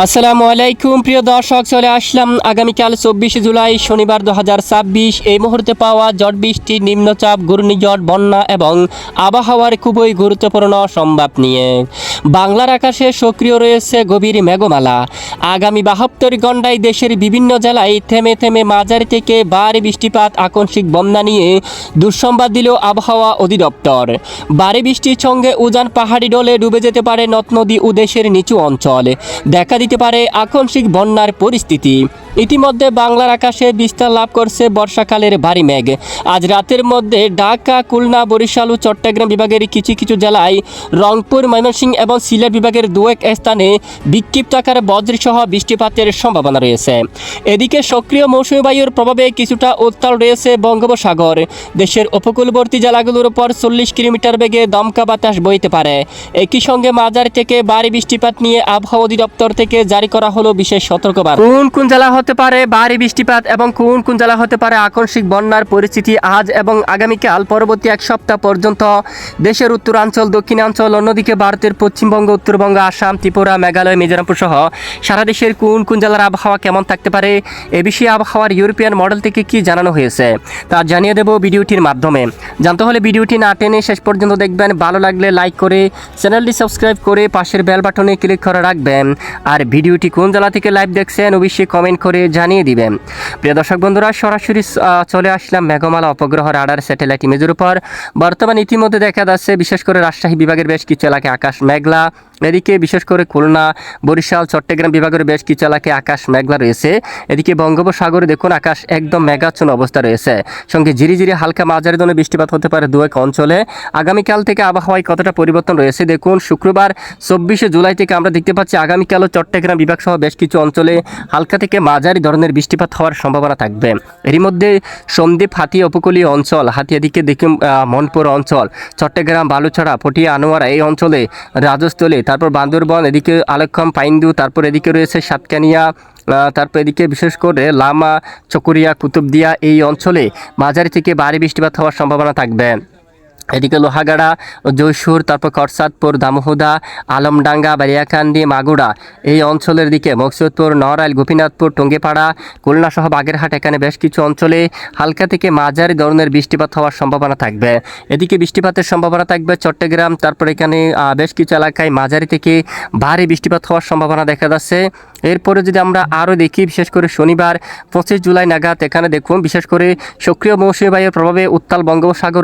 আসসালামু আলাইকুম প্রিয় দর্শক, চলে আসলাম আগামীকাল 24 জুলাই শনিবার 2026 এই মুহূর্তে পাওয়া ঝড় বৃষ্টি, নিম্নচাপ, ঘূর্ণিঝড়, বন্যা এবং আবহাওয়ার খুবই গুরুত্বপূর্ণ সংবাদ নিয়ে। বাংলার আকাশে সক্রিয় রয়েছে গভীর মেঘমালা। আগামী 72 ঘণ্টায় দেশের বিভিন্ন জেলায় থেমে থেমে মাঝারি থেকে ভারী বৃষ্টিপাত, আকস্মিক বন্যা নিয়ে দুঃসংবাদ দিল আবহাওয়া অধিদপ্তর। ভারী বৃষ্টির সঙ্গে উজান পাহাড়ি ঢলে ডুবে যেতে পারে নদ নদী ও দেশের নিচু অঞ্চল, দেখা দিতে পারে আকস্মিক বন্যার পরিস্থিতি। ইতিমধ্যে বাংলার আকাশে বিস্তার লাভ করছে বর্ষাকালের ভারী মেঘ। আজ রাতের মধ্যে ঢাকা, খুলনা, বরিশাল ও চট্টগ্রাম বিভাগের কিছু কিছু জেলায়, রংপুর, ময়মনসিংহ এবং সিলেট বিভাগের দু এক স্থানে বিক্ষিপ্ত আকারে বজ্রসহ বৃষ্টিপাতের সম্ভাবনা রয়েছে। এদিকে সক্রিয় মৌসুমী বায়ুর প্রভাবে কিছুটা উত্তাল রয়েছে বঙ্গোপসাগর। দেশের উপকূলবর্তী জেলাগুলোর উপর 40 কিলোমিটার বেগে দমকা বাতাস বইতে পারে। একই সঙ্গে মাঝারি থেকে ভারী বৃষ্টিপাত নিয়ে আবহাওয়া অধিদপ্তর থেকে জারি করা হলো বিশেষ সতর্কবার্তা। কোন কোন জেলা হতে পারে ভারী বৃষ্টিপাত এবং কোন কোন জেলা হতে পারে আকস্মিক বন্যার পরিস্থিতি আজ এবং আগামীকাল পরবর্তী এক সপ্তাহ পর্যন্ত দেশের উত্তরাঞ্চল, দক্ষিণাঞ্চল, অন্যদিকে ভারতের পশ্চিমবঙ্গ, উত্তরবঙ্গ, আসাম, ত্রিপুরা, মেঘালয়, মিজোরামপুর সহ সারা দেশের কোন কোন জেলার আবহাওয়া কেমন থাকতে পারে, এ বিষয়ে আবহাওয়ার ইউরোপিয়ান মডেল থেকে কি জানানো হয়েছে তা জানিয়ে দেব ভিডিওটির মাধ্যমে। জানতে হলে ভিডিওটি না টেনে শেষ পর্যন্ত দেখবেন। ভালো লাগলে লাইক করে চ্যানেলটি সাবস্ক্রাইব করে পাশের বেল বাটনে ক্লিক করে রাখবেন। আর ভিডিওটি কোন জেলা থেকে লাইভ দেখছেন অবশ্যই কমেন্ট করে জানিয়ে দিবেন। প্রিয় দর্শক বন্ধুরা, সরাসরি চলে আসলাম মেঘমালা উপগ্রহ রাডার স্যাটেলাইট ইমেজের উপর। বর্তমান ইতিমধ্যে দেখা যাচ্ছে বিশেষ করে রাজশাহী বিভাগের বেশ কিছু এলাকায় আকাশ মেঘলা। এদিকে বিশেষ করে খুলনা, বরিশাল, চট্টগ্রাম বিভাগের বেশ কিছু এলাকায় আকাশ মেঘলা রয়েছে। এদিকে বঙ্গোপসাগরে দেখুন আকাশ একদম মেঘাচ্ছন্ন অবস্থা রয়েছে, সঙ্গে ঝিরিঝিরি হালকা মাঝারি ধরনের বৃষ্টিপাত হতে পারে দু এক অঞ্চলে। আগামীকাল থেকে আবহাওয়ায় কতটা পরিবর্তন রয়েছে দেখুন। শুক্রবার 24 জুলাই থেকে আমরা দেখতে পাচ্ছি আগামীকালও চট্টগ্রাম বিভাগ সহ বেশ কিছু অঞ্চলে হালকা থেকে মাঝারি ধরনের বৃষ্টিপাত হওয়ার সম্ভাবনা থাকবে। এরই মধ্যে সন্দ্বীপ, হাতিয়া উপকূলীয় অঞ্চল, হাতিয়া দিকে দেখুন মনপুর অঞ্চল, চট্টগ্রাম, বালুছড়া, পটিয়া, আনোয়ারা এই অঞ্চলে, রাজস্থলী, তারপর বান্দরবন, এদিকে আলেকম, পাইন্দু, তারপর এদিকে রয়েছে সাতকানিয়া, তারপর এদিকে বিশেষ করে লামা, চকরিয়া, কুতুবদিয়া এই অঞ্চলে মাঝারি থেকে ভারী বৃষ্টিপাত হওয়ার সম্ভাবনা থাকবে। এদিকে লোহাগাড়া, জয়সুর, তারপর করসাদপুর, দামোহদা, আলমডাঙ্গা, বারিয়াকান্দি, মাগুড়া এই অঞ্চলের দিকে, মকসুদপুর, নড়াইল, গোপীনাথপুর, টঙ্গিপাড়া, খুলনা সহ বাগেরহাট এখানে বেশ কিছু অঞ্চলে হালকা থেকে মাঝারি ধরনের বৃষ্টিপাত হওয়ার সম্ভাবনা থাকবে। এদিকে বৃষ্টিপাতের সম্ভাবনা থাকবে চট্টগ্রাম, তারপর এখানে বেশ কিছু এলাকায় মাঝারি থেকে ভারী বৃষ্টিপাত হওয়ার সম্ভাবনা দেখা যাচ্ছে। এরপরে যদি আমরা আরও দেখি, বিশেষ করে শনিবার 25 জুলাই নাগাদ এখানে দেখুন বিশেষ করে সক্রিয় মৌসুমী বায়ুর প্রভাবে উত্তাল বঙ্গোপসাগর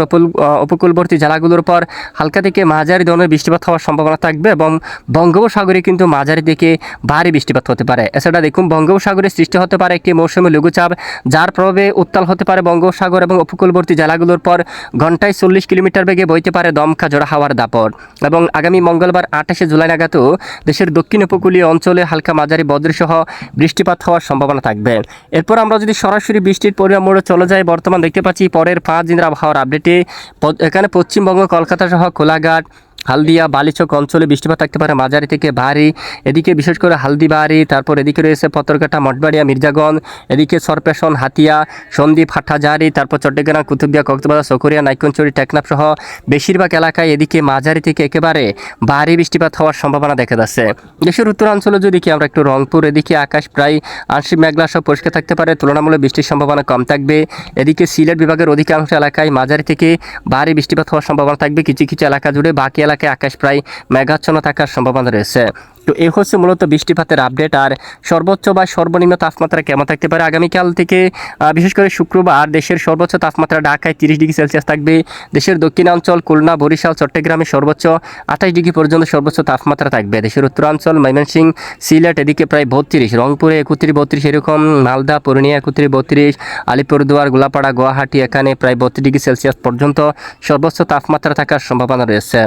উপকূলবর্তী জেলাগুলোর পর হালকা থেকে মাঝারি ধরনের বৃষ্টিপাত হওয়ার সম্ভাবনা থাকবে এবং বঙ্গোপসাগরে কিন্তু মাঝারি থেকে ভারী বৃষ্টিপাত হতে পারে। এছাড়া দেখুন বঙ্গোপসাগরে সৃষ্টি হতে পারে একটি মৌসুমী লঘুচাপ, যার প্রভাবে উত্তাল হতে পারে বঙ্গোপসাগর এবং উপকূলবর্তী জেলাগুলোর পর ঘন্টায় 40 কিলোমিটার বেগে বইতে পারে দমকা ঝোড়ো হাওয়ার দাপট। এবং আগামী মঙ্গলবার 28 জুলাই নাগাদও দেশের দক্ষিণ উপকূলীয় অঞ্চলে হালকা মাঝারি বজ্রসহ বৃষ্টিপাত হওয়ার সম্ভাবনা থাকবে। এরপর আমরা যদি সরাসরি বৃষ্টির পরিমাণ মোড়ে চলে যাই, বর্তমান দেখতে পাচ্ছি পরের 5 দিনের আবহাওয়ার আপডেটে এখানে পশ্চিমবঙ্গ, কলকাতা সহ কোলাঘাট, হালদিয়া, বালিচক অঞ্চলে বৃষ্টিপাত থাকতে পারে মাঝারি থেকে ভারী। এদিকে বিশেষ করে হালদিবাড়ি, তারপর এদিকে রয়েছে পতরঘাটা, মঠবাড়িয়া, মির্জাগঞ্জ, এদিকে সরপেশন, হাতিয়া, সন্দ্বীপ, হাটহাজারি, তারপর চট্টগ্রাম, কুতুবদিয়া, কক্সবাজার, চকরিয়া, নাইকনচুরি, টেকনাফ সহ বেশিরভাগ এলাকায় এদিকে মাঝারি থেকে একেবারে ভারী বৃষ্টিপাত হওয়ার সম্ভাবনা দেখা যাচ্ছে। দেশের উত্তরাঞ্চলে যদি দেখি আমরা একটু রংপুর, এদিকে আকাশ প্রায় আংশিক মেঘলা সহ পরিষ্কার থাকতে পারে, তুলনামূলক বৃষ্টির সম্ভাবনা কম থাকবে। এদিকে সিলেট বিভাগের অধিকাংশ এলাকায় মাঝারি থেকে ভারী বৃষ্টিপাত হওয়ার সম্ভাবনা থাকবে কিছু কিছু এলাকা জুড়ে, বাকি এলাকায় আকাশ প্রায় মেঘাচ্ছন্ন থাকার সম্ভাবনা রয়েছে। তো এই হচ্ছে মূলত বৃষ্টিপাতের আপডেট। আর সর্বোচ্চ বা সর্বনিম্ন তাপমাত্রা কেমন থাকতে পারে আগামীকাল থেকে, বিশেষ করে শুক্রবার দেশের সর্বোচ্চ তাপমাত্রা ঢাকায় 30 ডিগ্রি সেলসিয়াস থাকবে। দেশের দক্ষিণাঞ্চল, খুলনা, বরিশাল, চট্টগ্রামে সর্বোচ্চ 28 ডিগ্রি পর্যন্ত সর্বোচ্চ তাপমাত্রা থাকবে। দেশের উত্তরাঞ্চল, ময়মনসিংহ, সিলেট এদিকে প্রায় 32, রংপুরে 31, 32 এরকম, মালদা, পূর্ণিয়া 31, 32, আলিপুরদুয়ার, গোলাপাড়া, গুয়াহাটি এখানে প্রায় 32 ডিগ্রি সেলসিয়াস পর্যন্ত সর্বোচ্চ তাপমাত্রা থাকার সম্ভাবনা রয়েছে।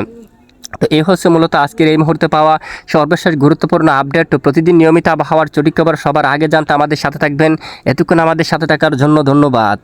তো এই হচ্ছে মূলত আজকের এই মুহূর্তে পাওয়া সর্বশেষ গুরুত্বপূর্ণ আপডেট। তো প্রতিদিন নিয়মিত আবহাওয়ার সঠিক খবর সবার আগে জানতে আমাদের সাথে থাকবেন। এতক্ষণ আমাদের সাথে থাকার জন্য ধন্যবাদ।